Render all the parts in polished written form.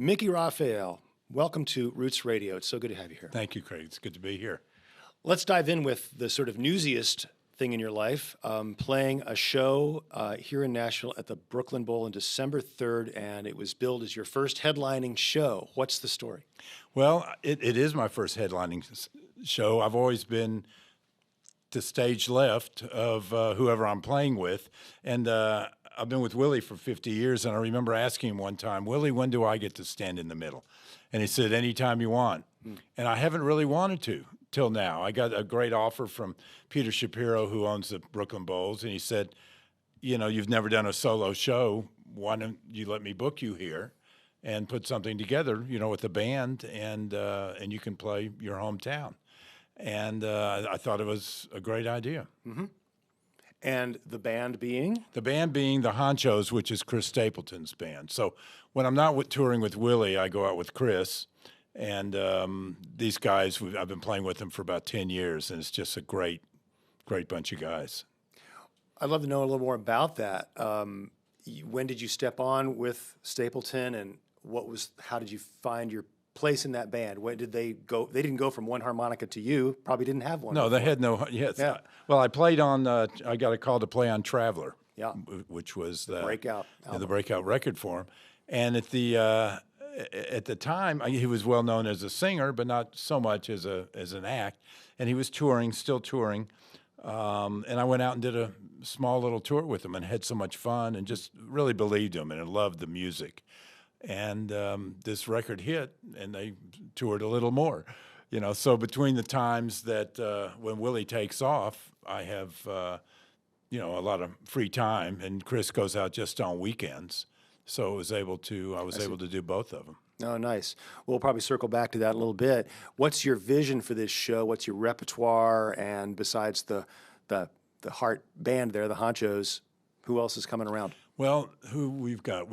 Mickey Raphael, welcome to Roots Radio. It's so good to have you here. Thank you, Craig. It's good to be here. Let's dive in with the sort of newsiest thing in your life, playing a show here in Nashville at the Brooklyn Bowl on December 3rd, and it was billed as your first headlining show. What's the story? Well, it is my first headlining show. I've always been to stage left of whoever I'm playing with, and I've been with Willie for 50 years, and I remember asking him one time, Willie, when do I get to stand in the middle? And he said, anytime you want. And I haven't really wanted to till now. I got a great offer from Peter Shapiro, who owns the Brooklyn Bowls, and he said, you know, you've never done a solo show. Why don't you let me book you here and put something together, you know, with the band, and you can play your hometown. And I thought it was a great idea. Mm-hmm. And the band being? The band being the Honchos, which is Chris Stapleton's band. So when I'm not touring with Willie, I go out with Chris. And these guys, I've been playing with them for about 10 years, and it's just a great bunch of guys. I'd love to know a little more about that. When did you step on with Stapleton, and how did you find your place in that band? When did they go? They didn't go from one harmonica to you. Probably didn't have one. No, before. they had no. Yes. Yeah. Well, I played on. I got a call to play on Traveler. Yeah. Which was the breakout. The breakout record for him. And at the time, he was well known as a singer, but not so much as an act. And he was still touring. And I went out and did a small little tour with him, and had so much fun, and just really believed him and loved the music. And this record hit, and they toured a little more, you know. So between the times that when Willie takes off, I have, you know, a lot of free time, and Chris goes out just on weekends. So I was able to do both of them. Oh, nice. We'll probably circle back to that a little bit. What's your vision for this show? What's your repertoire? And besides the heart band there, the Honchos, who else is coming around? Well, who we've got?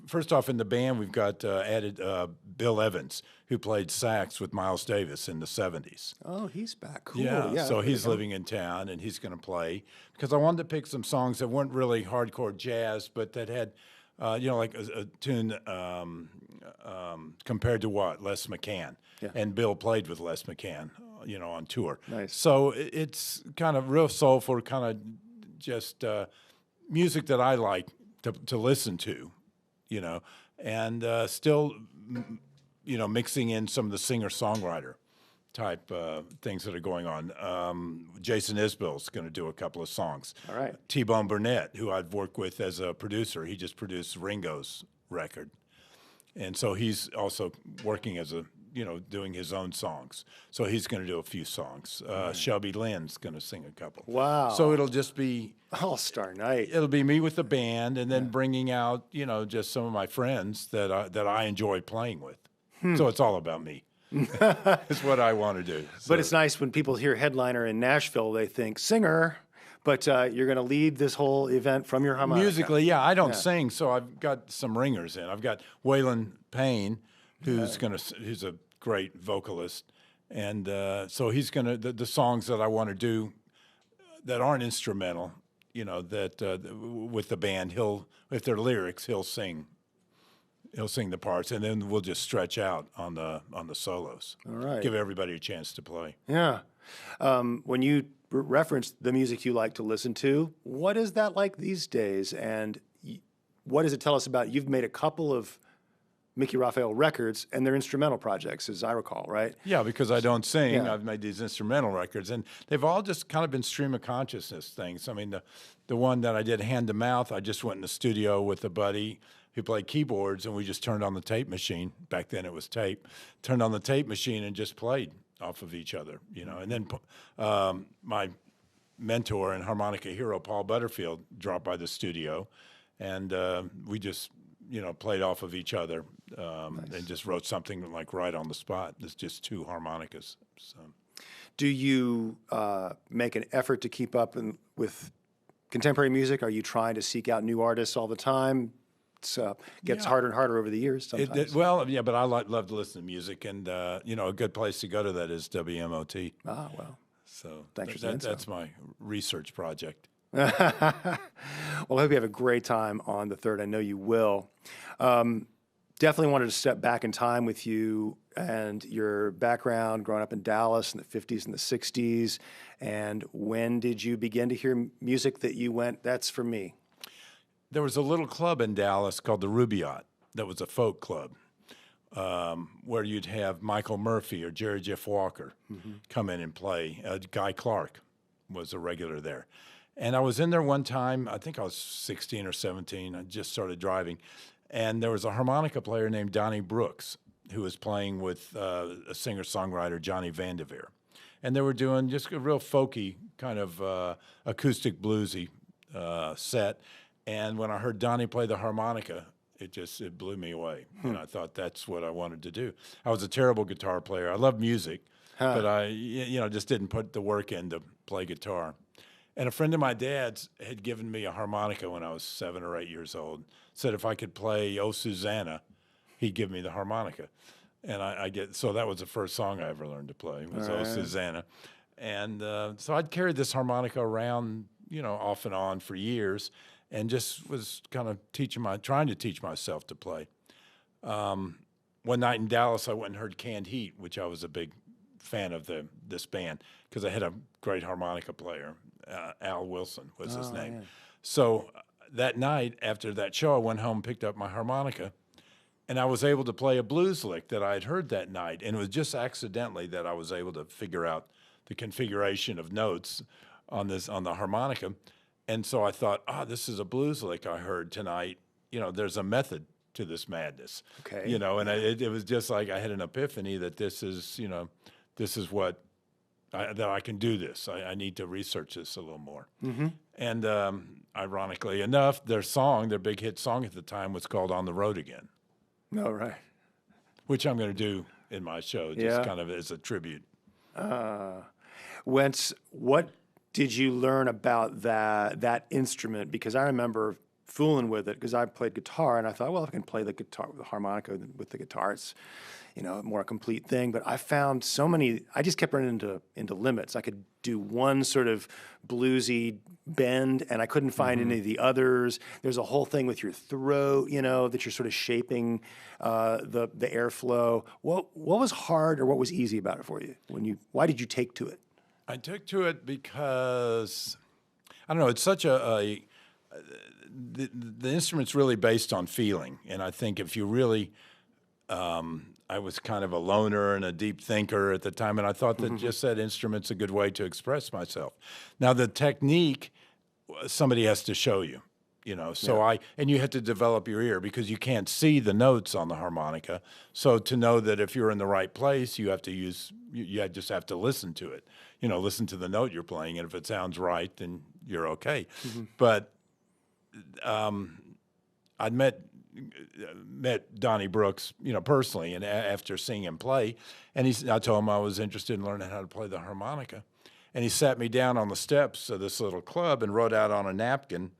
First off, in the band, we've got added Bill Evans, who played sax with Miles Davis in the 70s. Oh, he's back. Cool. Yeah, so he's living in town, and he's going to play. Because I wanted to pick some songs that weren't really hardcore jazz, but that had, you know, like a tune compared to what? Les McCann. Yeah. And Bill played with Les McCann, you know, on tour. Nice. So it's kind of real soulful, kind of just music that I like to listen to, you know, and still, you know, mixing in some of the singer-songwriter type things that are going on. Jason Isbell's going to do a couple of songs. All right. T-Bone Burnett, who I've worked with as a producer, he just produced Ringo's record. And so he's also working as you know, doing his own songs. So he's going to do a few songs. Shelby Lynn's going to sing a couple. Wow. So it'll just be all-star night. It'll be me with the band, and then bringing out, you know, just some of my friends that I enjoy playing with. So it's all about me. It's what I want to do. So. But it's nice when people hear headliner in Nashville, they think singer, but you're going to lead this whole event from your harmonica. Musically, yeah, I don't sing, so I've got some ringers in. I've got Waylon Payne, who's a great vocalist, and so he's gonna the songs that I want to do that aren't instrumental, you know, that with the band, if they're lyrics, he'll sing the parts, and then we'll just stretch out on the solos. All right. Give everybody a chance to play. Yeah. When you reference the music you like to listen to, what is that like these days? And what does it tell us about? You've made a couple of Mickey Raphael records, and they're instrumental projects, as I recall, right? Yeah, because I don't sing, Yeah. I've made these instrumental records, and they've all just kind of been stream of consciousness things. I mean, the one that I did hand to mouth, I just went in the studio with a buddy who played keyboards, and we just turned on the tape machine. Back then it was tape. Turned on the tape machine and just played off of each other, you know. And then my mentor and harmonica hero, Paul Butterfield, dropped by the studio, and we just, you know, played off of each other and just wrote something like right on the spot. It's just two harmonicas. So. Do you make an effort to keep up with contemporary music? Are you trying to seek out new artists all the time? It gets harder and harder over the years sometimes. Well, yeah, but I love to listen to music, and you know, a good place to go to that is WMOT. Ah, well. So thanks for saying so. That's my research project. Well, I hope you have a great time on the 3rd. I know you will. definitely wanted to step back in time with you and your background growing up in Dallas in the 50s and the 60s. And when did you begin to hear music that you went, that's for me? There was a little club in Dallas called the Rubaiyat that was a folk club where you'd have Michael Murphy or Jerry Jeff Walker come in and play. Guy Clark was a regular there. And I was in there one time, I think I was 16 or 17. I just started driving. And there was a harmonica player named Donnie Brooks who was playing with a singer-songwriter, Johnny Vanderveer. And they were doing just a real folky kind of acoustic bluesy set. And when I heard Donnie play the harmonica, it blew me away. And I thought that's what I wanted to do. I was a terrible guitar player. I love music, but I just didn't put the work in to play guitar. And a friend of my dad's had given me a harmonica when I was 7 or 8 years old. Said if I could play "Oh Susanna," he'd give me the harmonica. And so that was the first song I ever learned to play was "Oh Susanna." And so I'd carried this harmonica around, off and on for years, and just was kind of trying to teach myself to play. One night in Dallas, I went and heard Canned Heat, which I was a big fan of this band because I had a great harmonica player. Al Wilson was his name. Yeah. So that night after that show, I went home, picked up my harmonica, and I was able to play a blues lick that I had heard that night. And it was just accidentally that I was able to figure out the configuration of notes on the harmonica. And so I thought, this is a blues lick I heard tonight. There's a method to this madness. Okay. And it was just like I had an epiphany that this is what that I can do this. I need to research this a little more. Mm-hmm. And ironically enough, their big hit song at the time was called "On the Road Again." Oh, right. Which I'm going to do in my show, just kind of as a tribute. Wentz, what did you learn about that instrument? Because I remember fooling with it because I played guitar, and I thought, well, if I can play the harmonica with the guitar, it's a more complete thing. But I found I just kept running into limits. I could do one sort of bluesy bend, and I couldn't find any of the others. There's a whole thing with your throat, that you're sort of shaping the airflow. What was hard or what was easy about it for you? Why did you take to it? I took to it because, I don't know, it's such the instrument's really based on feeling. And I think if you really, I was kind of a loner and a deep thinker at the time, and I thought that just that instrument's a good way to express myself. Now, the technique, somebody has to show you, and you have to develop your ear because you can't see the notes on the harmonica. So to know that if you're in the right place, you just have to listen to it, listen to the note you're playing, and if it sounds right, then you're okay. But I'd met Donnie Brooks, personally, and after seeing him play, and I told him I was interested in learning how to play the harmonica, and he sat me down on the steps of this little club and wrote out on a napkin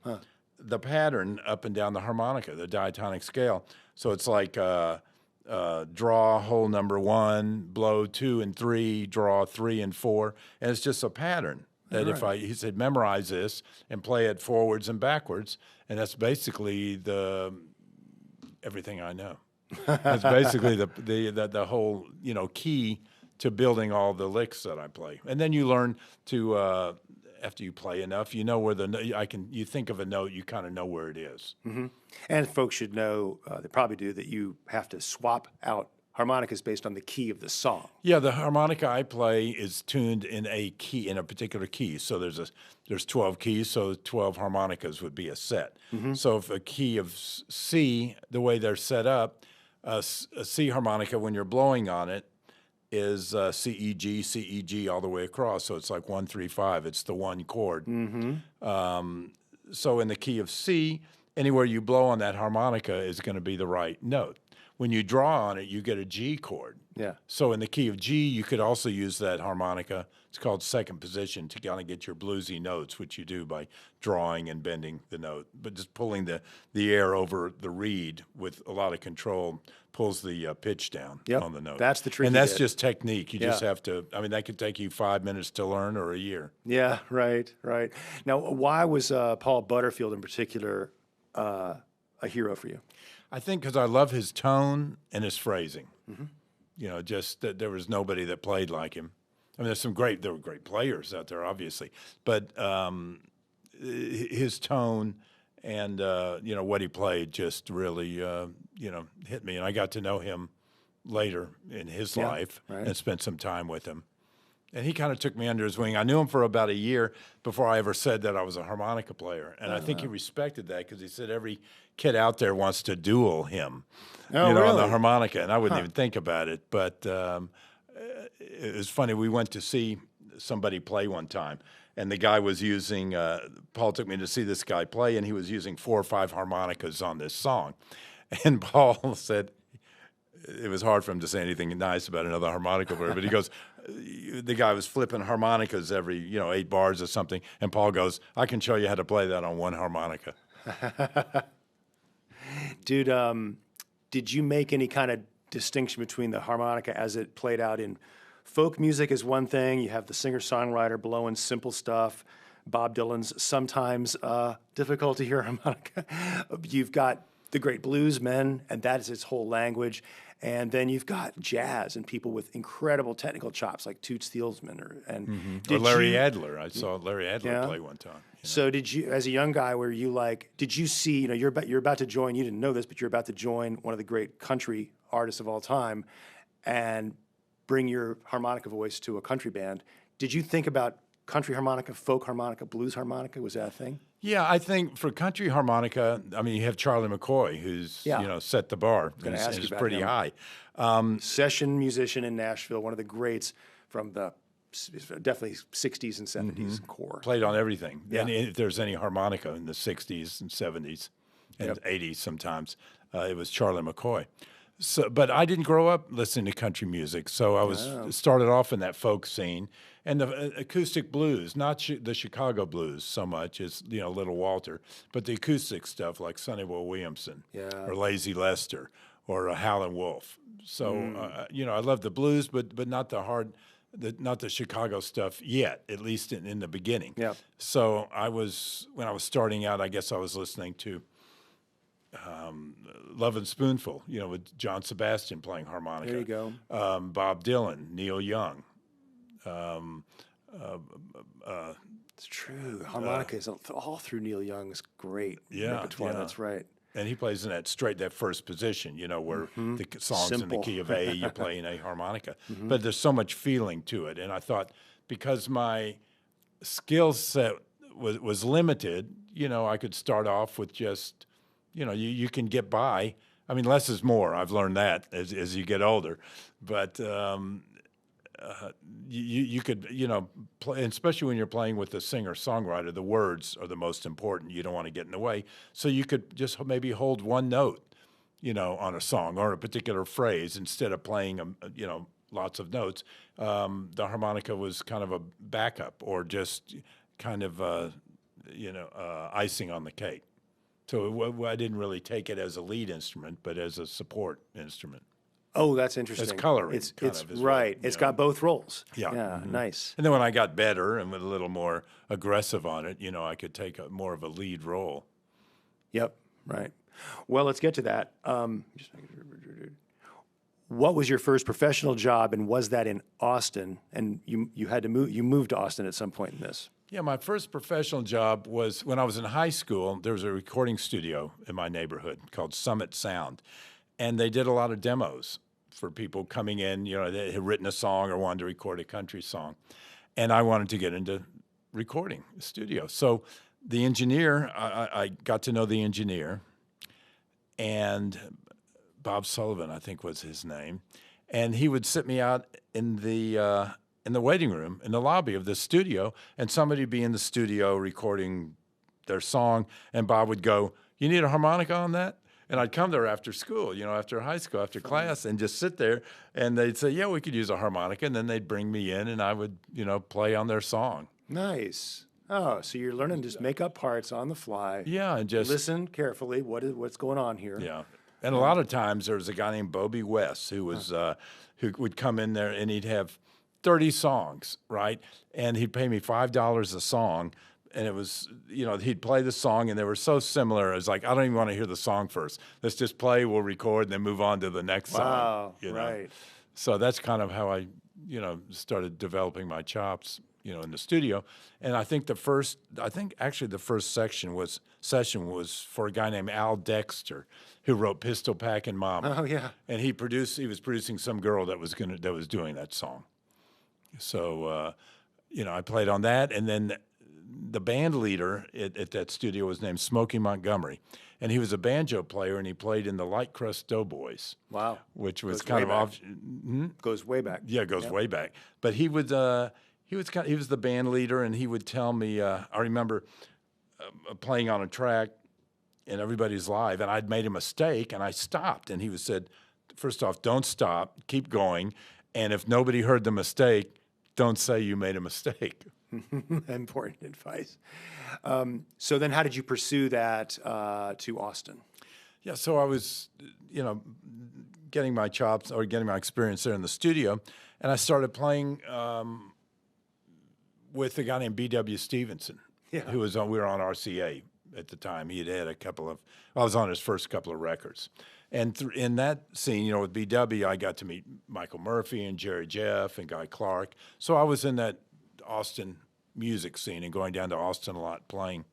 the pattern up and down the harmonica, the diatonic scale. So it's like draw hole number 1, blow 2 and 3, draw 3 and 4, and it's just a pattern. That he said, memorize this and play it forwards and backwards, and that's basically everything I know. That's basically the whole key to building all the licks that I play. And then you learn to after you play enough, where you think of a note, you kind of know where it is. Mm-hmm. And folks should know, they probably do, that you have to swap out harmonicas based on the key of the song. Yeah, the harmonica I play is tuned in a particular key. So there's 12 keys, so 12 harmonicas would be a set. So if a key of C, the way they're set up, a C harmonica, when you're blowing on it, is C, E, G all the way across. So it's like 1, 3, 5. It's the one chord. So in the key of C, anywhere you blow on that harmonica is going to be the right note. When you draw on it, you get a G chord. Yeah. So in the key of G, you could also use that harmonica. It's called second position to kind of get your bluesy notes, which you do by drawing and bending the note. But just pulling the air over the reed with a lot of control pulls the pitch down on the note. That's the tricky And that's bit. just technique. You just have to, that could take you 5 minutes to learn or a year. Yeah, right. Now, why was Paul Butterfield in particular a hero for you? I think because I love his tone and his phrasing. You know, just that there was nobody that played like him. I mean, there were great players out there, obviously, but his tone and you know what he played just really you know hit me, and I got to know him later in his life and spent some time with him. And he kind of took me under his wing. I knew him for about a year before I ever said that I was a harmonica player. And I think he respected that because he said every kid out there wants to duel him, you know, on the harmonica. And I wouldn't even think about it. But it was funny. We went to see somebody play one time. And the guy was using, Paul took me to see this guy play, and he was using 4 or 5 harmonicas on this song. And Paul said, it was hard for him to say anything nice about another harmonica player, but he goes, the guy was flipping harmonicas every, you know, 8 bars or something, and Paul goes, I can show you how to play that on 1 harmonica. Dude, did you make any kind of distinction between the harmonica as it played out in folk music is one thing, you have the singer-songwriter blowing simple stuff, Bob Dylan's sometimes difficult to hear harmonica, you've got the great bluesmen, and that is its whole language. And then you've got jazz and people with incredible technical chops like Toots Thielsman or Larry Adler. I saw Larry Adler play one time. You know? So did you, as a young guy, were you like, did you see, you know, you're about to join, you didn't know this, but you're about to join one of the great country artists of all time and bring your harmonica voice to a country band. Did you think about country harmonica, folk harmonica, blues harmonica? Was that a thing? Yeah, I think for country harmonica, I mean, you have Charlie McCoy, who's, you know, set the bar. And it's pretty high. Session musician in Nashville, one of the greats from the definitely 60s and 70s core. Played on everything. Yeah. And if there's any harmonica in the 60s and 70s and 80s sometimes, it was Charlie McCoy. So, but I didn't grow up listening to country music, so I was started off in that folk scene and the acoustic blues, not the Chicago blues so much as, you know, Little Walter, but the acoustic stuff like Sonny Boy Williamson or Lazy Lester or Howlin' Wolf. So you know, I love the blues, but not the hard, not the Chicago stuff yet, at least in the beginning. Yeah. So when I was starting out, I guess I was listening to Love and Spoonful, you know, with John Sebastian playing harmonica. There you go. Bob Dylan, Neil Young. It's true. Harmonica is all through Neil Young's great repertoire. That's right. And he plays in that first position, you know, where the song's in the key of A, you're playing a harmonica. But there's so much feeling to it. And I thought, because my skill set was limited, you know, I could start off with just, you know, you can get by. I mean, less is more. I've learned that as you get older. But you could, you know, play, especially when you're playing with a singer-songwriter, the words are the most important. You don't want to get in the way. So you could just maybe hold one note, you know, on a song or a particular phrase instead of playing, you know, lots of notes. The harmonica was kind of a backup or just kind of, you know, icing on the cake. So I didn't really take it as a lead instrument, but as a support instrument. Oh, that's interesting. It's coloring. It's right. It's got both roles. Yeah. Yeah, nice. And then when I got better and with a little more aggressive on it, you know, I could take more of a lead role. Yep, right. Well, let's get to that. What was your first professional job, and was that in Austin? And you had to move. You moved to Austin at some point in this. Yeah, my first professional job was when I was in high school. There was a recording studio in my neighborhood called Summit Sound, and they did a lot of demos for people coming in. You know, they had written a song or wanted to record a country song, and I wanted to get into recording the studio. So the engineer, I got to know the engineer, and Bob Sullivan, I think was his name, and he would sit me out in the waiting room, in the lobby of the studio, and somebody would be in the studio recording their song, and Bob would go, "You need a harmonica on that?" And I'd come there after school, you know, after high school, after class, and just sit there, and they'd say, "Yeah, we could use a harmonica," and then they'd bring me in, and I would, you know, play on their song. Nice. Oh, so you're learning to just make up parts on the fly. Yeah, and just listen carefully. What's going on here? Yeah. And a lot of times there was a guy named Bobby West who was who would come in there and he'd have 30 songs, right? And he'd pay me $5 a song, and it was, he'd play the song, and they were so similar. It was like, I don't even want to hear the song first. Let's just play, we'll record, and then move on to the next song. Wow, You know? right. So that's kind of how I, started developing my chops, in the studio. And I think actually the first session was for a guy named Al Dexter, who wrote Pistol Packin' Mama. Oh, yeah. And he was producing some girl that was doing that song. So, I played on that, and then the band leader at that studio was named Smokey Montgomery, and he was a banjo player, and he played in the Light Crust Doughboys. Wow. Which was Goes kind way of back. off. Goes way back. Yeah, it goes way back. But he was the band leader, and he would tell me. I remember playing on a track, and everybody's live, and I'd made a mistake, and I stopped, and he said, first off, don't stop, keep going, and if nobody heard the mistake, don't say you made a mistake. Important advice. So then how did you pursue that to Austin? Yeah, so I was, getting my chops or getting my experience there in the studio, and I started playing with a guy named B.W. Stevenson, who was we were on RCA at the time. He had I was on his first couple of records. And in that scene, with B.W., I got to meet Michael Murphy and Jerry Jeff and Guy Clark. So I was in that Austin music scene and going down to Austin a lot playing.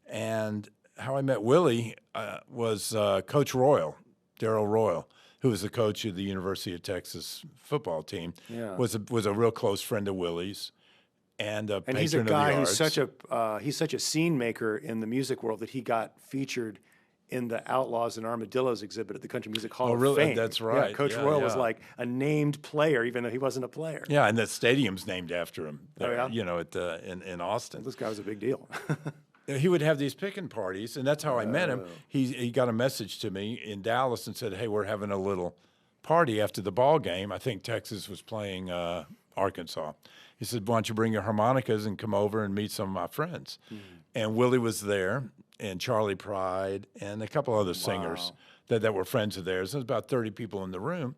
And how I met Willie was Coach Royal, Darryl Royal, who was the coach of the University of Texas football team, was a real close friend of Willie's. And he's a guy who's arts. he's such a scene maker in the music world that he got featured in the Outlaws and Armadillos exhibit at the Country Music Hall of really? Fame. That's right. Yeah, Coach Royal was like a named player, even though he wasn't a player. Yeah, and that stadium's named after him. There, Oh, yeah? in Austin. This guy was a big deal. He would have these picking parties, and that's how I met him. He got a message to me in Dallas and said, "Hey, we're having a little party after the ball game. I think Texas was playing Arkansas." He said, "Why don't you bring your harmonicas and come over and meet some of my friends?" And Willie was there, and Charlie Pride, and a couple other singers that were friends of theirs. There was about 30 people in the room.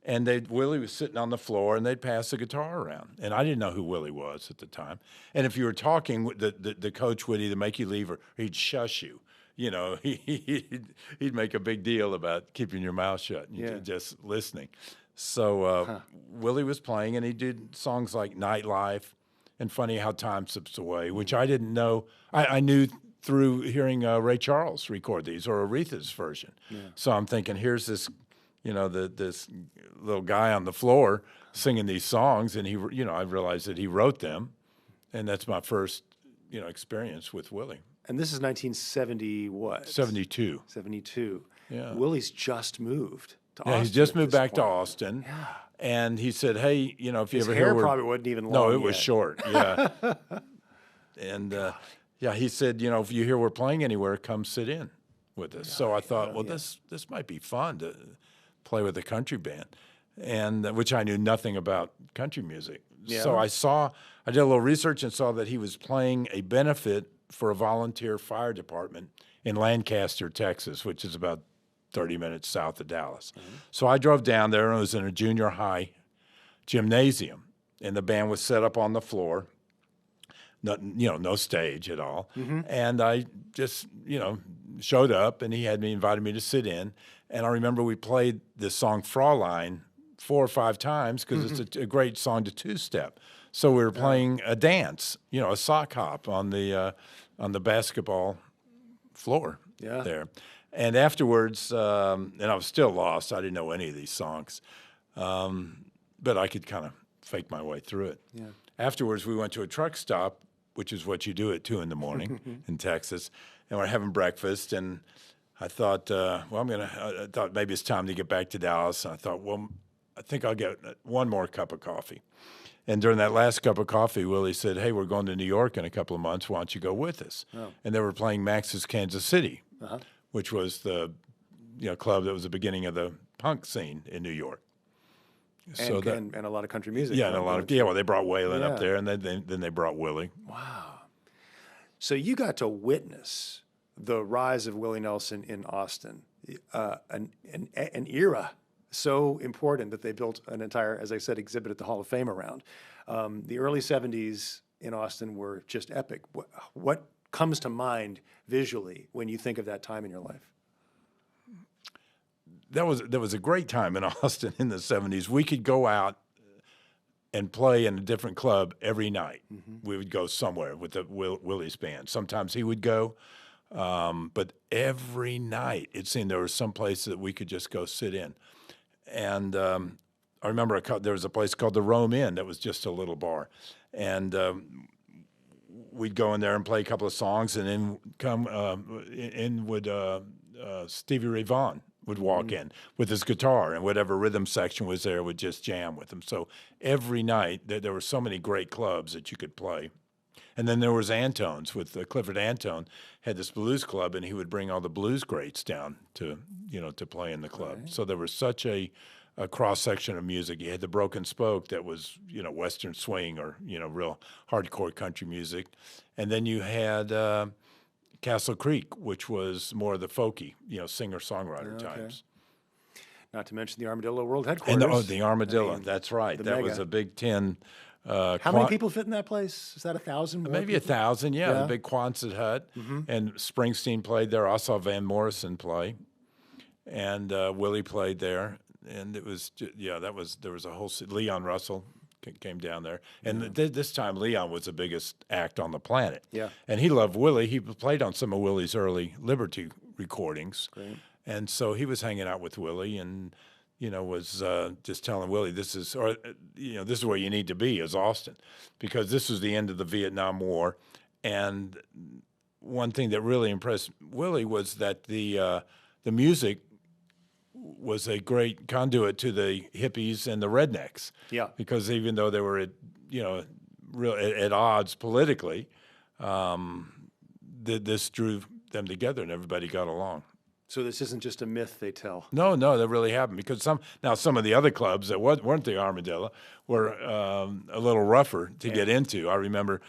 And Willie was sitting on the floor, and they'd pass the guitar around. And I didn't know who Willie was at the time. And if you were talking, the coach would either make you leave or he'd shush you. He'd make a big deal about keeping your mouth shut and just listening. So Willie was playing, and he did songs like Nightlife and Funny How Time Slips Away, which I didn't know. I knew through hearing Ray Charles record these, or Aretha's version. So I'm thinking, here's this, this little guy on the floor singing these songs, and I realized that he wrote them, and that's my first, experience with Willie. And this is 1970 what? 72. 72. Yeah. Willie's just moved to Austin. Yeah, he's just at moved this back to point. Austin. Yeah. And he said, "Hey, if you His ever hair hear..." probably wasn't even long No, it was yet. short, yeah. And, he said, "If you hear we're playing anywhere, come sit in with us." So I thought, this might be fun to play with a country band, and which I knew nothing about country music. Yeah. So I did a little research and saw that he was playing a benefit for a volunteer fire department in Lancaster, Texas, which is about 30 minutes south of Dallas. So I drove down there, and it was in a junior high gymnasium, and the band was set up on the floor. No stage at all. And I just, showed up, and he invited me to sit in. And I remember we played this song Fraulein 4 or 5 times because it's a great song to two-step. So we were playing a dance, a sock hop on the basketball floor there. And afterwards, and I was still lost. I didn't know any of these songs. But I could kind of fake my way through it. Yeah. Afterwards, we went to a truck stop, which is what you do at 2 a.m. in Texas, and we're having breakfast. And I thought, I thought maybe it's time to get back to Dallas. And I thought, I think I'll get one more cup of coffee. And during that last cup of coffee, Willie said, "Hey, we're going to New York in a couple of months. Why don't you go with us?" And they were playing Max's Kansas City, which was the club that was the beginning of the punk scene in New York. And a lot of country music. Yeah, and a lot of well, they brought Waylon up there, and then they brought Willie. Wow. So you got to witness the rise of Willie Nelson in Austin, an era so important that they built an entire, as I said, exhibit at the Hall of Fame around. The early 70s, in Austin were just epic. What comes to mind visually when you think of that time in your life? There was a great time in Austin in the 70s. We could go out and play in a different club every night. We would go somewhere with the Willie's band. Sometimes he would go, but every night it seemed there was some place that we could just go sit in. And I remember there was a place called the Rome Inn that was just a little bar. And we'd go in there and play a couple of songs, and then Stevie Ray Vaughan would walk in with his guitar, and whatever rhythm section was there would just jam with him. So every night there were so many great clubs that you could play. And then there was Antone's with Clifford Antone had this blues club, and he would bring all the blues greats down to play in the club. Right. So there was such a cross section of music. You had the Broken Spoke that was Western swing or real hardcore country music, and then you had Castle Creek, which was more of the folky, singer-songwriter types. Not to mention the Armadillo World Headquarters. And the Armadillo, that's right. That was a Big Ten. How many people fit in that place? Is that 1,000? Maybe 1,000, yeah. The big Quonset hut. And Springsteen played there. I saw Van Morrison play. And Willie played there. And it was, there was a whole, Leon Russell came down there. And this time Leon was the biggest act on the planet. Yeah. And he loved Willie. He played on some of Willie's early Liberty recordings. Great. And so he was hanging out with Willie and, was just telling Willie, this is where you need to be is Austin, because this was the end of the Vietnam War. And one thing that really impressed Willie was that the music was a great conduit to the hippies and the rednecks. Yeah. Because even though they were at odds politically, this drew them together and everybody got along. So this isn't just a myth they tell. No, that really happened, because some of the other clubs that weren't the Armadillo were a little rougher to get into. I remember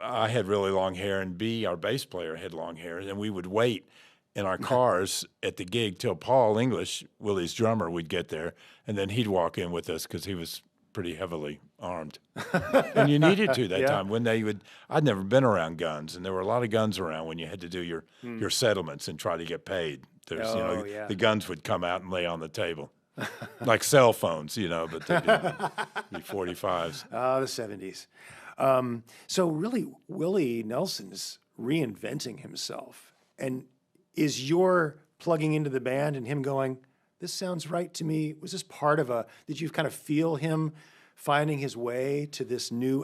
I had really long hair, and B, our bass player, had long hair, and we would wait in our cars at the gig till Paul English, Willie's drummer, would get there, and then he'd walk in with us because he was pretty heavily armed. And you needed to that time when I'd never been around guns, and there were a lot of guns around when you had to do your settlements and try to get paid. The guns would come out and lay on the table, like cell phones, but they'd be 45s. The 70s. So really, Willie Nelson's reinventing himself. And is your plugging into the band and him going, this sounds right to me? Was this part of did you kind of feel him finding his way to this new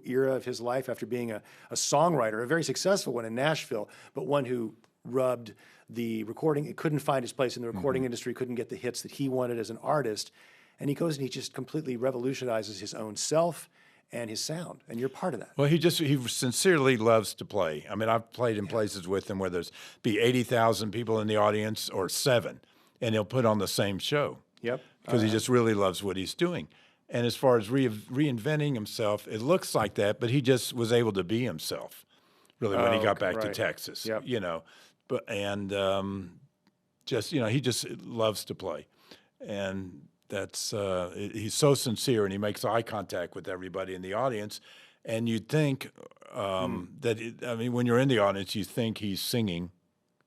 era of his life after being a songwriter, a very successful one in Nashville, but one who rubbed the recording, it couldn't find his place in the recording industry, couldn't get the hits that he wanted as an artist, and he goes and he just completely revolutionizes his own self and his sound, and you're part of that. Well, he sincerely loves to play. I mean, I've played in places with him where there's 80,000 people in the audience or 7, and he'll put on the same show. Yep. Because he just really loves what he's doing. And as far as reinventing himself, it looks like that, but he just was able to be himself, really, when he got back to Texas. Yep. But he just loves to play, and that's he's so sincere, and he makes eye contact with everybody in the audience, and you'd think when you're in the audience, you think he's singing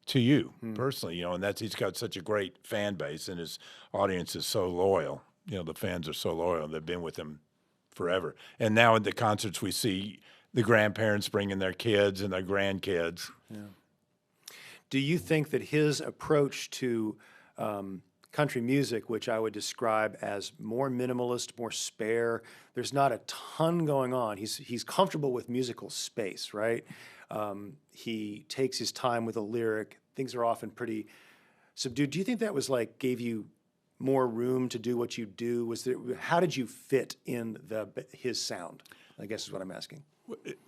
to you personally, and he's got such a great fan base, and his audience is so loyal. The fans are so loyal; they've been with him forever. And now at the concerts, we see the grandparents bringing their kids and their grandkids. Yeah. Do you think that his approach to country music, which I would describe as more minimalist, more spare, there's not a ton going on. He's comfortable with musical space, right? He takes his time with a lyric. Things are often pretty subdued. Do you think that was gave you more room to do what you do? How did you fit in his sound, I guess is what I'm asking.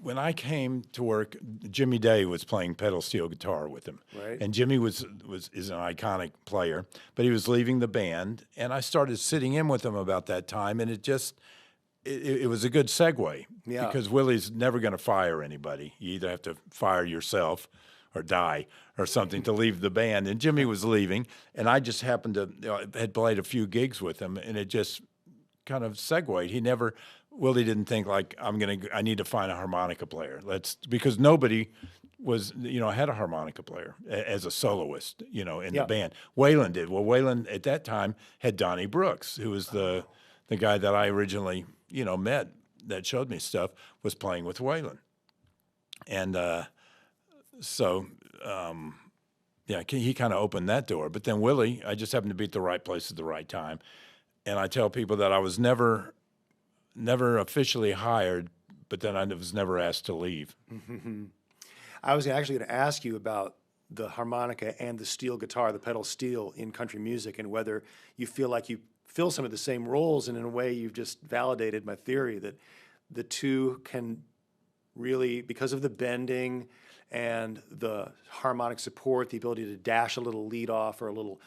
When I came to work, Jimmy Day was playing pedal steel guitar with him. Right. And Jimmy is an iconic player, but he was leaving the band, and I started sitting in with him about that time, and it was a good segue. Yeah. Because Willie's never going to fire anybody. You either have to fire yourself or die or something to leave the band. And Jimmy was leaving, and I just happened to had played a few gigs with him, and it just kind of segued. He never Willie didn't think like I need to find a harmonica player. Because nobody was had a harmonica player as a soloist in the band. Waylon did. Well, Waylon at that time had Donnie Brooks, who was the guy that I originally met that showed me stuff, was playing with Waylon, and he kind of opened that door. But then Willie, I just happened to be at the right place at the right time, and I tell people that I was never officially hired, but then I was never asked to leave. Mm-hmm. I was actually going to ask you about the harmonica and the steel guitar, the pedal steel in country music, and whether you feel like you fill some of the same roles, and in a way you've just validated my theory that the two can really, because of the bending and the harmonic support, the ability to dash a little lead off or a little,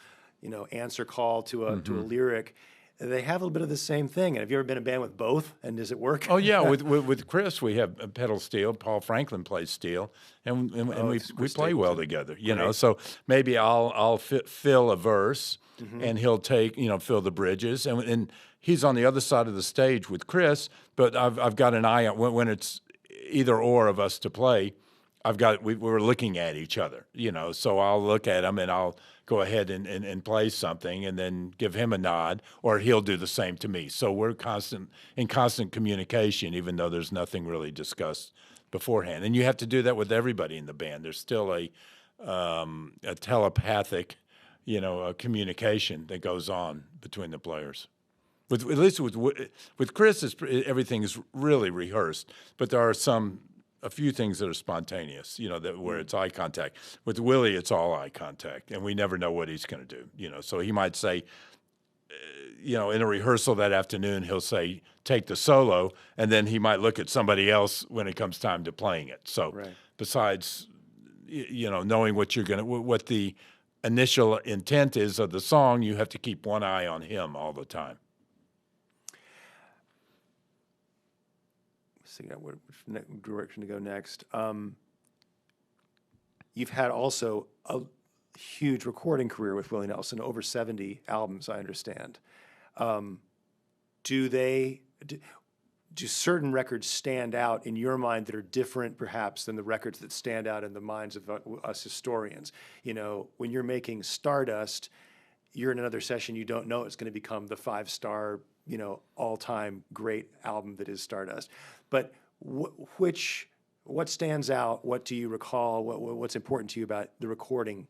answer call to a lyric, they have a little bit of the same thing. And have you ever been in a band with both, and does it work? Oh yeah, with Chris we have a pedal steel. Paul Franklin plays steel, and we play well together. So maybe I'll fill a verse, and he'll take fill the bridges, and he's on the other side of the stage with Chris. But I've got an eye on when it's either or of us to play. We're looking at each other, so I'll look at him and I'll go ahead and play something and then give him a nod, or he'll do the same to me. So we're in constant communication, even though there's nothing really discussed beforehand. And you have to do that with everybody in the band. There's still a telepathic, communication that goes on between the players. At least with Chris, everything is really rehearsed, but there are a few things that are spontaneous, where it's eye contact. With Willie, it's all eye contact, and we never know what he's going to do, So he might say, in a rehearsal that afternoon, he'll say, take the solo, and then he might look at somebody else when it comes time to playing it. So besides, knowing what the initial intent is of the song, you have to keep one eye on him all the time. Figuring out which direction to go next. You've had also a huge recording career with Willie Nelson, over 70 albums, I understand. Do certain records stand out in your mind that are different, perhaps, than the records that stand out in the minds of us historians? When you're making Stardust, you're in another session, you don't know it's going to become the 5-star, all-time great album that is Stardust. But what stands out? What do you recall? What's important to you about the recording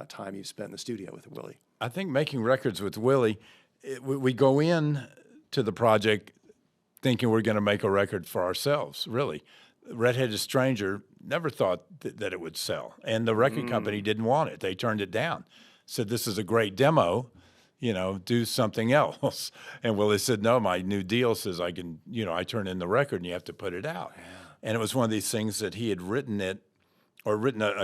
time you've spent in the studio with Willie? I think making records with Willie, we go in to the project thinking we're going to make a record for ourselves, really. Red-Headed Stranger never thought that it would sell, and the record company didn't want it. They turned it down, said, this is a great demo, do something else. And Willie said, no, my new deal says I can, I turn in the record and you have to put it out. Yeah. And it was one of these things that he had written a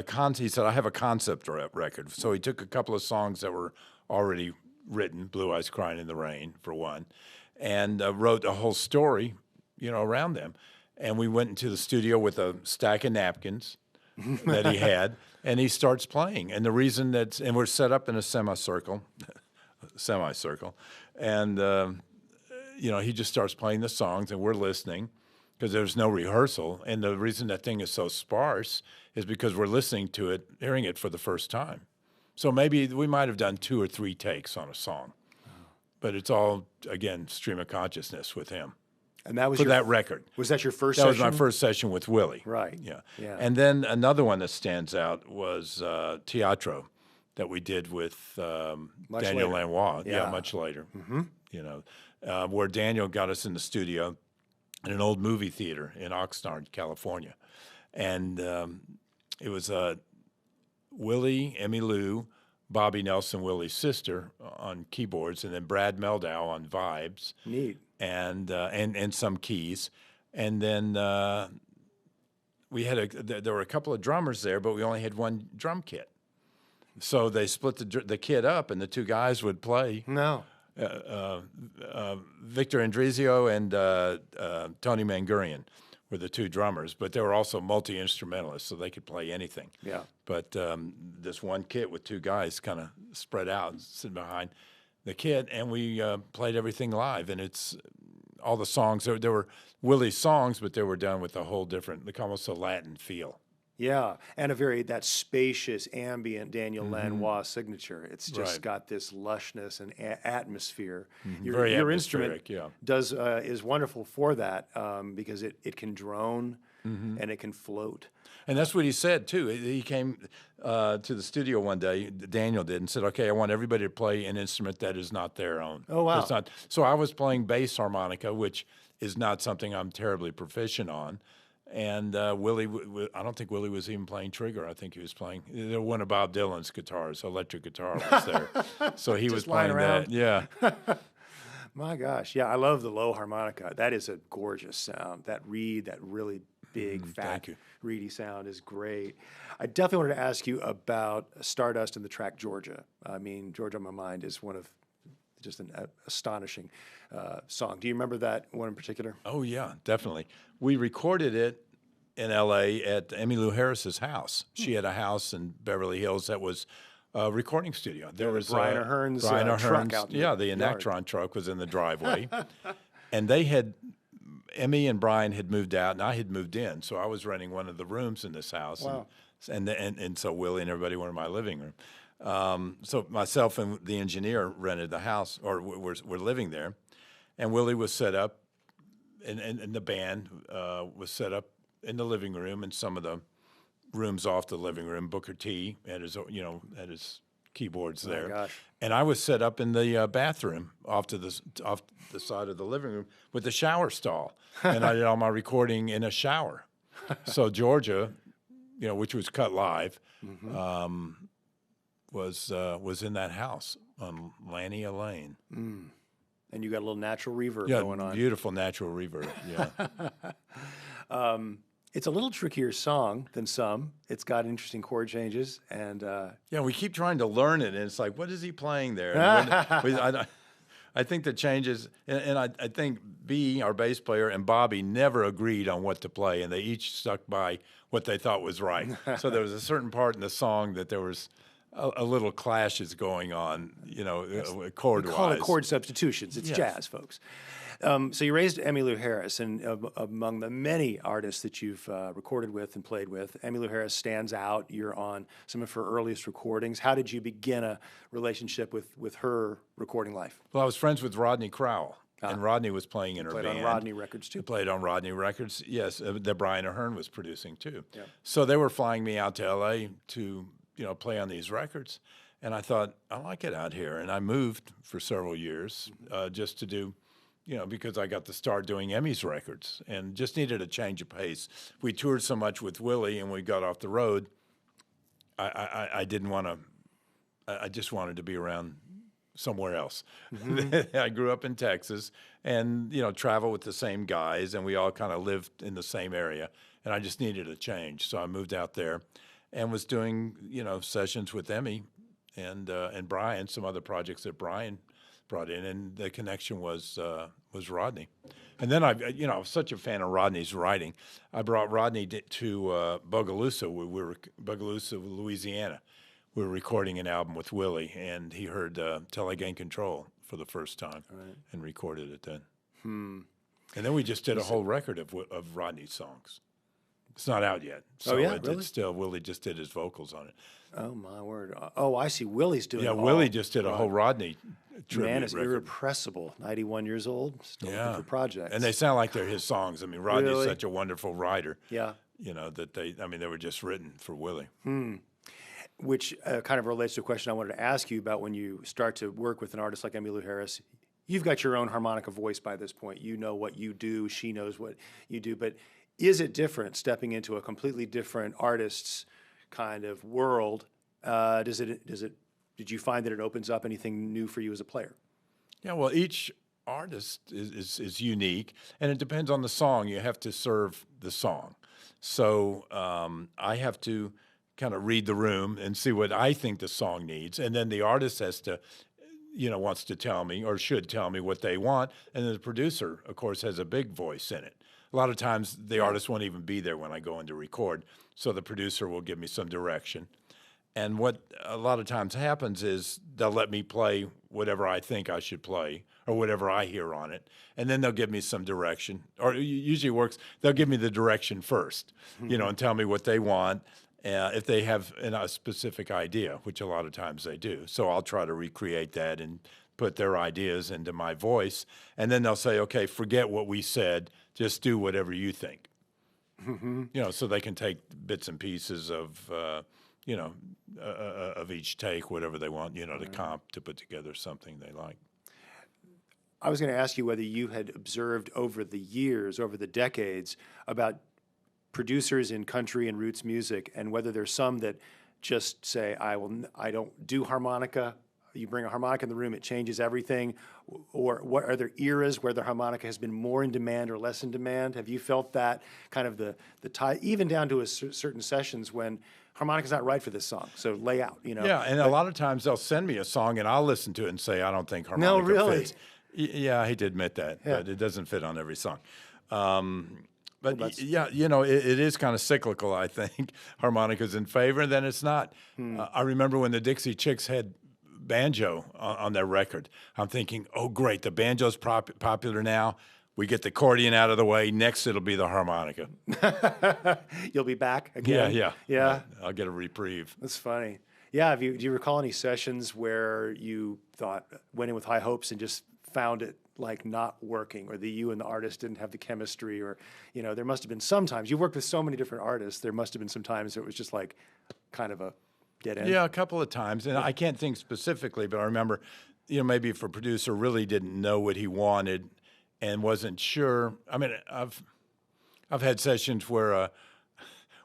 concept. He said, I have a concept record. So he took a couple of songs that were already written, Blue Eyes Crying in the Rain, for one, and wrote a whole story, around them. And we went into the studio with a stack of napkins that he had, and he starts playing. And the reason and we're set up in a semicircle, and he just starts playing the songs, and we're listening because there's no rehearsal. And the reason that thing is so sparse is because we're listening to it, hearing it for the first time. So maybe we might have done 2 or 3 takes on a song, but it's all, again, stream of consciousness with him. And that was for that record. Was that your first session? That was my first session with Willie. Right. Yeah. Yeah. And then another one that stands out was Teatro, that we did with Daniel Lanois. Yeah, much later. Mm-hmm. Where Daniel got us in the studio in an old movie theater in Oxnard, California. And it was Willie, Emmylou, Bobby Nelson, Willie's sister, on keyboards, and then Brad Meldow on vibes. Neat. And some keys. And then there were a couple of drummers there, but we only had one drum kit. So they split the kit up, and the 2 guys would play. No. Victor Andrizio and Tony Mangurian were the 2 drummers, but they were also multi-instrumentalists, so they could play anything. Yeah. But this one kit with 2 guys kind of spread out and sitting behind the kit, and we played everything live, and it's all the songs. There were Willie's songs, but they were done with a whole different, like almost a Latin feel. Yeah, and that spacious, ambient Daniel Lanois signature. It's just got this lushness and atmosphere. Very Your instrument atmospheric, is wonderful for that because it can drone and it can float. And that's what he said, too. He came to the studio one day, Daniel did, and said, okay, I want everybody to play an instrument that is not their own. Oh, wow. It's not, so I was playing bass harmonica, which is not something I'm terribly proficient on. And Willie, I don't think Willie was even playing trigger. I think he was playing one of Bob Dylan's guitars, electric guitar was there. So he was playing that. Yeah. My gosh. Yeah, I love the low harmonica. That is a gorgeous sound. That reed, that really big, fat, reedy sound is great. I definitely wanted to ask you about Stardust and the track Georgia. I mean, Georgia on My Mind is one of just an astonishing song. Do you remember that one in particular? Oh, yeah, definitely. We recorded it in L.A. at Emmylou Harris's house. She had a house in Beverly Hills that was a recording studio. There was Brian Ahern's truck out the Enactron truck was in the driveway. And they had, Emmy and Brian had moved out, and I had moved in. So I was renting one of the rooms in this house. Wow. And so Willie and everybody were in my living room. So myself and the engineer rented the house, or we're living there. And Willie was set up, and the band was set up in the living room and some of the rooms off the living room. Booker T had his keyboards there. My gosh. And I was set up in the bathroom off the side of the living room with the shower stall. And I did all my recording in a shower. So Georgia, which was cut live, was in that house on Lania Lane. Mm. And you got a little natural reverb going on. Beautiful natural reverb, yeah. It's a little trickier song than some. It's got interesting chord changes. And we keep trying to learn it, and it's like, what is he playing there? I think the changes, and I think B, our bass player, and Bobby never agreed on what to play, and they each stuck by what they thought was right. So there was a certain part in the song that there was a little clashes going on, chord-wise. We call it chord substitutions. It's jazz, folks. So you raised Emmylou Harris, and among the many artists that you've recorded with and played with, Emmylou Harris stands out. You're on some of her earliest recordings. How did you begin a relationship with her recording life? Well, I was friends with Rodney Crowell, and Rodney was playing in her band. Played on Rodney Records, too. Played on Rodney Records, yes, that Brian Ahern was producing, too. Yeah. So they were flying me out to L.A. to play on these records. And I thought, I like it out here. And I moved for several years just to do, because I got to start doing Emmy's records and just needed a change of pace. We toured so much with Willie and we got off the road. I didn't want to, I just wanted to be around somewhere else. I grew up in Texas and, travel with the same guys, and we all kind of lived in the same area. And I just needed a change. So I moved out there and was doing, sessions with Emmy and Brian, some other projects that Brian brought in, and the connection was Rodney. And then I was such a fan of Rodney's writing. I brought Rodney to Bogalusa, Louisiana. We were recording an album with Willie, and he heard "Till I Gain Control" for the first time, and recorded it then. And then we just did a whole record of Rodney's songs. It's not out yet. So really? Willie just did his vocals on it. Oh, my word. Oh, I see. Willie's doing Willie just did a whole Rodney tribute Man is record. irrepressible. 91 years old, still looking for projects. And they sound like they're his songs. I mean, Rodney's Really? such a wonderful writer. Yeah. That they were just written for Willie. Which kind of relates to a question I wanted to ask you about when you start to work with an artist like Emmylou Harris. You've got your own harmonica voice by this point. You know what you do. She knows what you do. But is it different stepping into a completely different artist's kind of world? Did you find that it opens up anything new for you as a player? Yeah, well, each artist is unique, and it depends on the song. You have to serve the song. So I have to kind of read the room and see what I think the song needs, and then the artist has to, wants to tell me or should tell me what they want, and then the producer, of course, has a big voice in it. A lot of times the artist won't even be there when I go in to record, so the producer will give me some direction. And what a lot of times happens is they'll let me play whatever I think I should play or whatever I hear on it. And then they'll give me some direction. Or it usually works, they'll give me the direction first, and tell me what they want if they have a specific idea, which a lot of times they do. So I'll try to recreate that and put their ideas into my voice. And then they'll say, okay, forget what we said, just do whatever you think. So they can take bits and pieces of each take, whatever they want, to comp to put together something they like. I was going to ask you whether you had observed over the years, over the decades, about producers in country and roots music, and whether there's some that just say, I don't do harmonica. You bring a harmonica in the room, it changes everything. Or what are there eras where the harmonica has been more in demand or less in demand? Have you felt that kind of the tie, even down to certain sessions when harmonica's not right for this song, so lay out, Yeah, and a lot of times they'll send me a song and I'll listen to it and say, I don't think harmonica No, really? fits. Yeah, I hate to admit that, but it doesn't fit on every song. But it is kind of cyclical, I think. Harmonica's in favor, and then it's not. I remember when the Dixie Chicks had banjo on their record. I'm thinking, oh, great, the banjo's popular now. We get the accordion out of the way. Next, it'll be the harmonica. You'll be back again? Yeah. I'll get a reprieve. That's funny. Yeah, do you recall any sessions where you went in with high hopes and just found it like not working, or you and the artist didn't have the chemistry, or, there must have been some times, you worked with so many different artists, there must have been some times it was just like kind of a dead end? Yeah, a couple of times. And I can't think specifically, but I remember, maybe if a producer really didn't know what he wanted and wasn't sure. I mean, I've had sessions where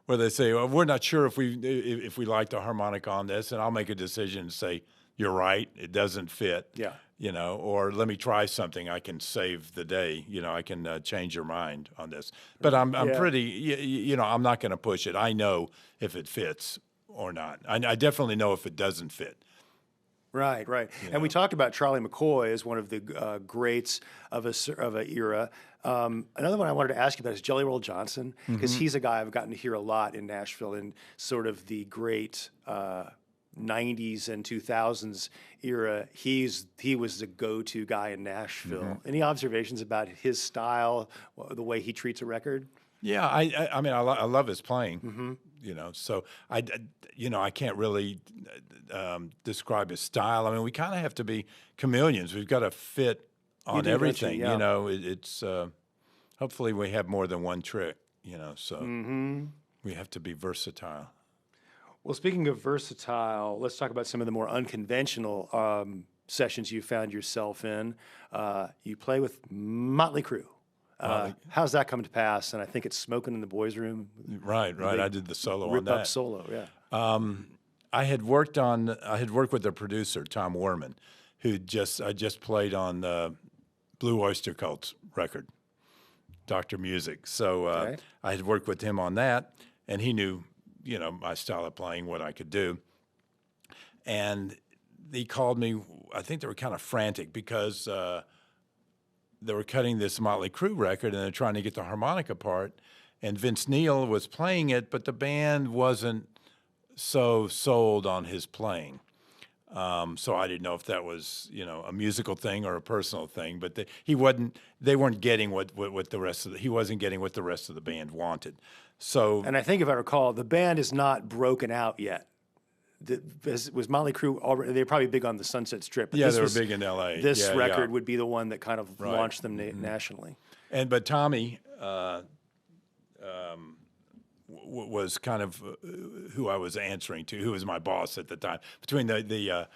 they say, well, we're not sure if we like the harmonica on this, and I'll make a decision and say, you're right, it doesn't fit. Yeah. Or let me try something. I can save the day. I can change your mind on this. But I'm pretty, I'm not going to push it. I know if it fits or not. I definitely know if it doesn't fit. Right. And we talked about Charlie McCoy as one of the greats of a era. Another one I wanted to ask you about is Jelly Roll Johnson, because he's a guy I've gotten to hear a lot in Nashville in sort of the great 90s and 2000s era. He was the go-to guy in Nashville. Any observations about his style, the way he treats a record? Yeah, I mean, I love his playing. So I can't really describe his style. I mean, we kind of have to be chameleons. We've got to fit on everything. It's hopefully we have more than one trick. So we have to be versatile. Well, speaking of versatile, let's talk about some of the more unconventional sessions you found yourself in. You play with Motley Crue. How's that come to pass? And I think it's Smoking in the Boys' Room. Right. I did the solo on that. Rip-up solo, yeah. I had worked with a producer, Tom Werman, who I just played on the Blue Oyster Cult's record, Dr. Music. So I had worked with him on that, and he knew, my style of playing, what I could do. And he called me. I think they were kind of frantic because they were cutting this Motley Crue record, and they're trying to get the harmonica part. And Vince Neil was playing it, but the band wasn't so sold on his playing. So I didn't know if that was, a musical thing or a personal thing. But they weren't getting what the rest of he wasn't getting what the rest of the band wanted. So, and I think if I recall, the band is not broken out yet. Was Motley Crue already? They were probably big on the Sunset Strip. But they were big in L.A. This record would be the one that kind of launched them nationally. But Tommy was kind of who I was answering to, who was my boss at the time. Between the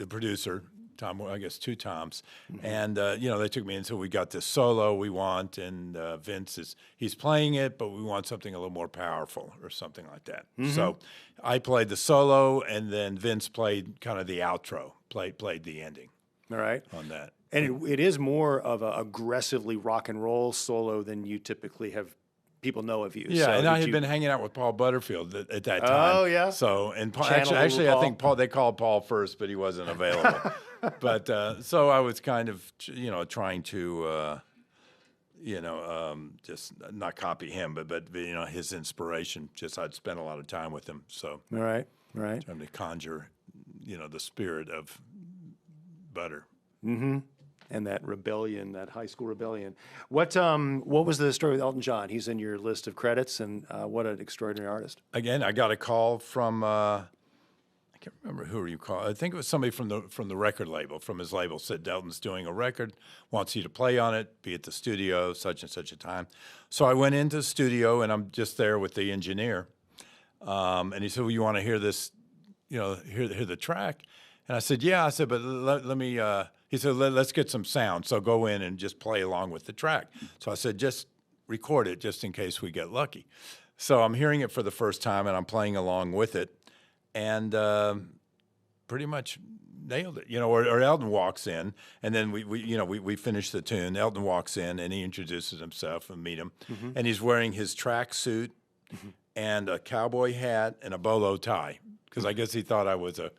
producer, Tom, I guess two Toms, and they took me until we got this solo we want, and Vince he's playing it, but we want something a little more powerful or something like that. So I played the solo, and then Vince played kind of the outro, played the ending. All right, on that, and it is more of an aggressively rock and roll solo than you typically have. People know of you. Yeah, so and I had been hanging out with Paul Butterfield at that time. Oh, yeah. So, and Paul, actually, I think they called Paul first, but he wasn't available. But so I was kind of, trying to just not copy him, but his inspiration. Just I'd spent a lot of time with him, so Right. trying to conjure, the spirit of Butter. And that rebellion, that high school rebellion. What was the story with Elton John? He's in your list of credits, and what an extraordinary artist. Again, I got a call from I can't remember who you called. I think it was somebody from the record label, from his label, said Elton's doing a record, wants you to play on it, be at the studio, such and such a time. So I went into the studio, and I'm just there with the engineer, and he said, "Well, you want to hear this, hear the track?" And I said, "Yeah." I said, "But let me." He said, "Let's get some sound. So go in and just play along with the track." So I said, "Just record it, just in case we get lucky." So I'm hearing it for the first time, and I'm playing along with it, and pretty much nailed it. Or Elton walks in, and then we finish the tune. Elton walks in, and he introduces himself and meet him, and he's wearing his track suit and a cowboy hat and a bolo tie, because I guess he thought I was a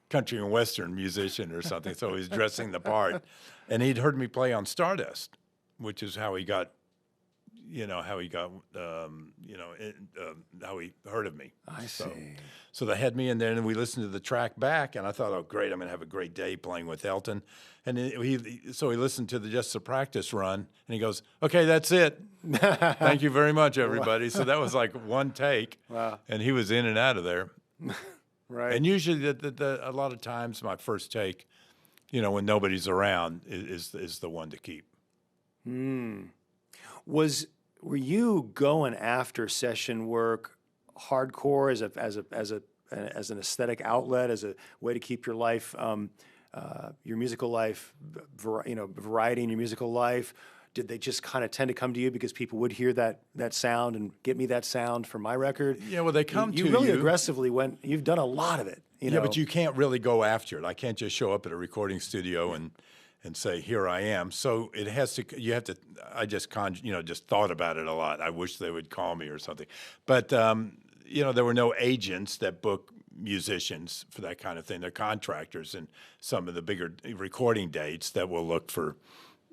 country and western musician or something, so he's dressing the part. And he'd heard me play on Stardust, which is how he got, how he heard of me. I see. So they had me in there, and we listened to the track back, and I thought, oh, great, I'm going to have a great day playing with Elton. And then he listened to just the practice run, and he goes, "Okay, that's it. Thank you very much, everybody." So that was like one take, Wow. And he was in and out of there. Right. And usually, a lot of times, my first take, when nobody's around, is the one to keep. Were you going after session work hardcore as an aesthetic outlet, as a way to keep your life, your musical life, variety in your musical life? Did they just kind of tend to come to you because people would hear that sound and get me that sound for my record? Yeah, well, they come to you. You really aggressively you've done a lot of it. Yeah, but you can't really go after it. I can't just show up at a recording studio and say, "Here I am." So it has to. You have to. I just just thought about it a lot. I wish they would call me or something. But there were no agents that book musicians for that kind of thing. They're contractors, and some of the bigger recording dates that will look for.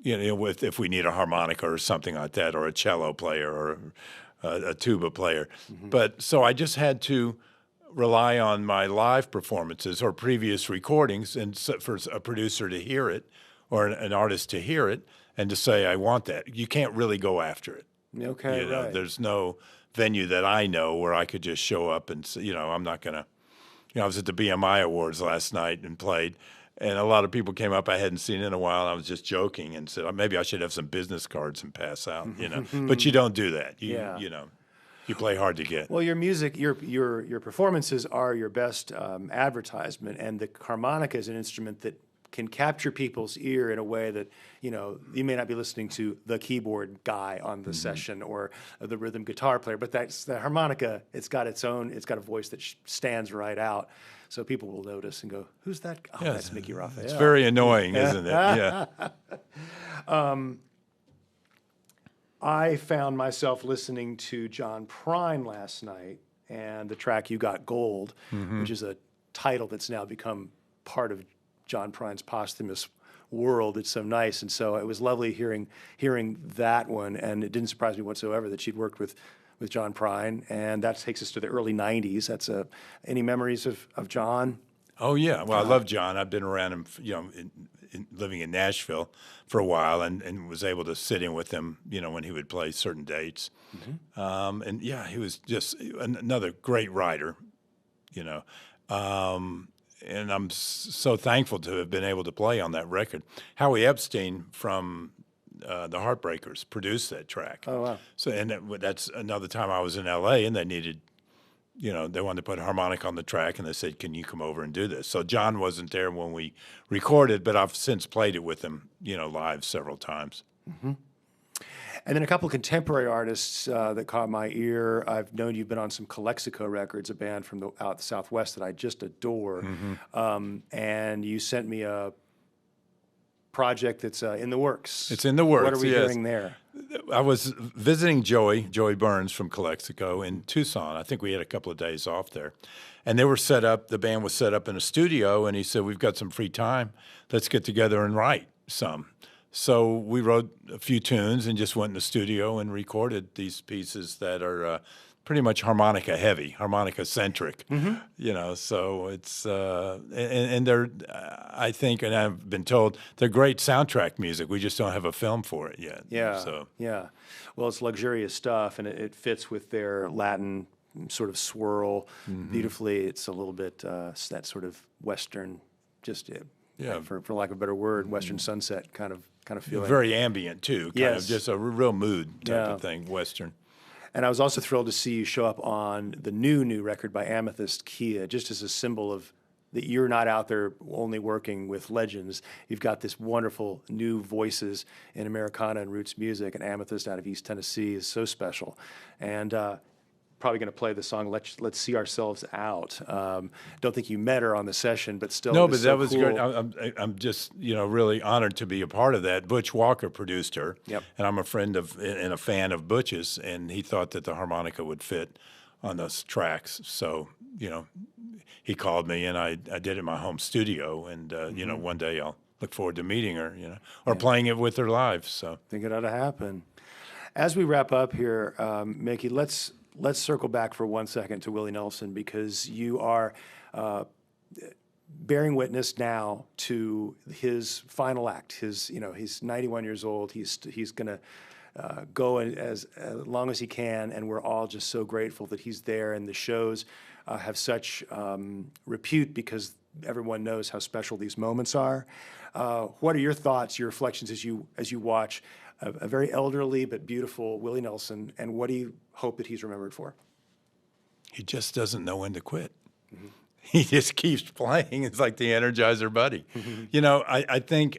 If we need a harmonica or something like that, or a cello player or a tuba player. But so I just had to rely on my live performances or previous recordings, and for a producer to hear it or an artist to hear it and to say, "I want that." You can't really go after it. Okay, right. There's no venue that I know where I could just show up and say, I'm not going to. I was at the BMI Awards last night and played. And a lot of people came up I hadn't seen in a while. And I was just joking and said, maybe I should have some business cards and pass out, But you don't do that. You play hard to get. Well, your music, your performances are your best advertisement, and the harmonica is an instrument that can capture people's ear in a way that, you may not be listening to the keyboard guy on the session or the rhythm guitar player, but that's the harmonica. It's got a voice that stands right out. So people will notice and go, "Who's that?" Oh, yeah, that's Mickey Raphael. It's very annoying, isn't it? Yeah. I found myself listening to John Prine last night, and the track "You Got Gold," which is a title that's now become part of John Prine's posthumous world. It's so nice, and so it was lovely hearing that one, and it didn't surprise me whatsoever that she'd worked with John Prine, and that takes us to the early '90s. That's any memories of John? Oh yeah, well I love John. I've been around him, living in Nashville for a while, and was able to sit in with him, when he would play certain dates. And yeah, he was just another great writer, and I'm so thankful to have been able to play on that record. Howie Epstein from the Heartbreakers produced that track. Oh, wow. So, and that's another time I was in L.A. and they needed, they wanted to put a harmonica on the track, and they said, "Can you come over and do this?" So John wasn't there when we recorded, but I've since played it with him, live several times. And then a couple of contemporary artists that caught my ear. I've known you've been on some Calexico records, a band from out the Southwest that I just adore. And you sent me a project that's in the works. It's in the works. What are we hearing there? I was visiting Joey Burns from Calexico in Tucson. I think we had a couple of days off there. And they were set up, the band was set up in a studio, and he said, "We've got some free time. Let's get together and write some." So we wrote a few tunes and just went in the studio and recorded these pieces that are pretty much harmonica heavy, harmonica centric. You know, so it's and they're I think, and I've been told they're great soundtrack music. We just don't have a film for it yet. Yeah. So Yeah. Well, it's luxurious stuff, and it fits with their Latin sort of swirl beautifully. It's a little bit that sort of Western, just Yeah. for lack of a better word, Western sunset kind of feeling. very ambient too, kind Yes. of just a real mood type Yeah. of thing, Western. And I was also thrilled to see you show up on the new record by Amethyst Kia, just as a symbol of that you're not out there only working with legends. You've got this wonderful new voices in Americana and roots music, and Amethyst out of East Tennessee is so special. And probably going to play the song "Let's See Ourselves Out." Don't think you met her on the session, but still, No, it was but that so was cool. great. I'm just really honored to be a part of that. Butch Walker produced her, Yep. and I'm a friend of and a fan of Butch's, and he thought that the harmonica would fit on those tracks. So he called me, and I did it in my home studio, and one day I'll look forward to meeting her, or playing it with her live. So I think it ought to happen. As we wrap up here, Mickey, let's circle back for 1 second to Willie Nelson, because you are bearing witness now to his final act. He's 91 years old. He's going to go as long as he can, and we're all just so grateful that he's there. And the shows have such repute because everyone knows how special these moments are. What are your thoughts, your reflections as you watch a very elderly but beautiful Willie Nelson, and what do you hope that he's remembered for? he just doesn't know when to quit. He just keeps playing. It's like the Energizer Buddy. I think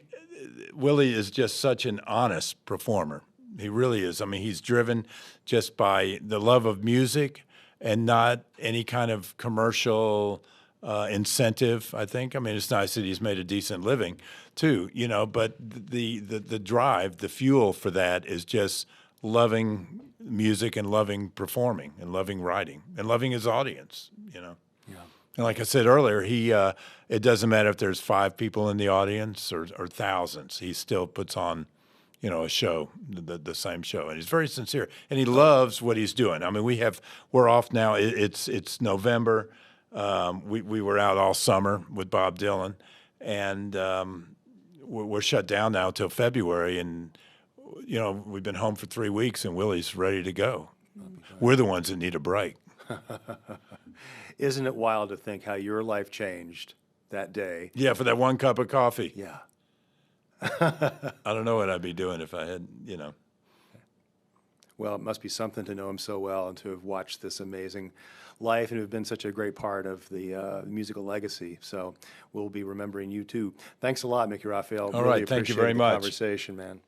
Willie is just such an honest performer. He really is. I mean, he's driven just by the love of music and not any kind of commercial incentive, I think. I mean, it's nice that he's made a decent living too, but the drive, the fuel for that is just loving music and loving performing and loving writing and loving his audience, Yeah. And like I said earlier, it doesn't matter if there's 5 people in the audience or thousands. He still puts on, a show, the same show, and he's very sincere, and he loves what he's doing. I mean, we're off now. It's November. We were out all summer with Bob Dylan, and we're shut down now till February, and we've been home for 3 weeks, and Willie's ready to go. We're the ones that need a break. Isn't it wild to think how your life changed that day? Yeah, for that 1 cup of coffee. Yeah. I don't know what I'd be doing if I had, Well, it must be something to know him so well and to have watched this amazing life and have been such a great part of the musical legacy. So we'll be remembering you too. Thanks a lot, Mickey Raphael. All right, thank you very much. Conversation, man.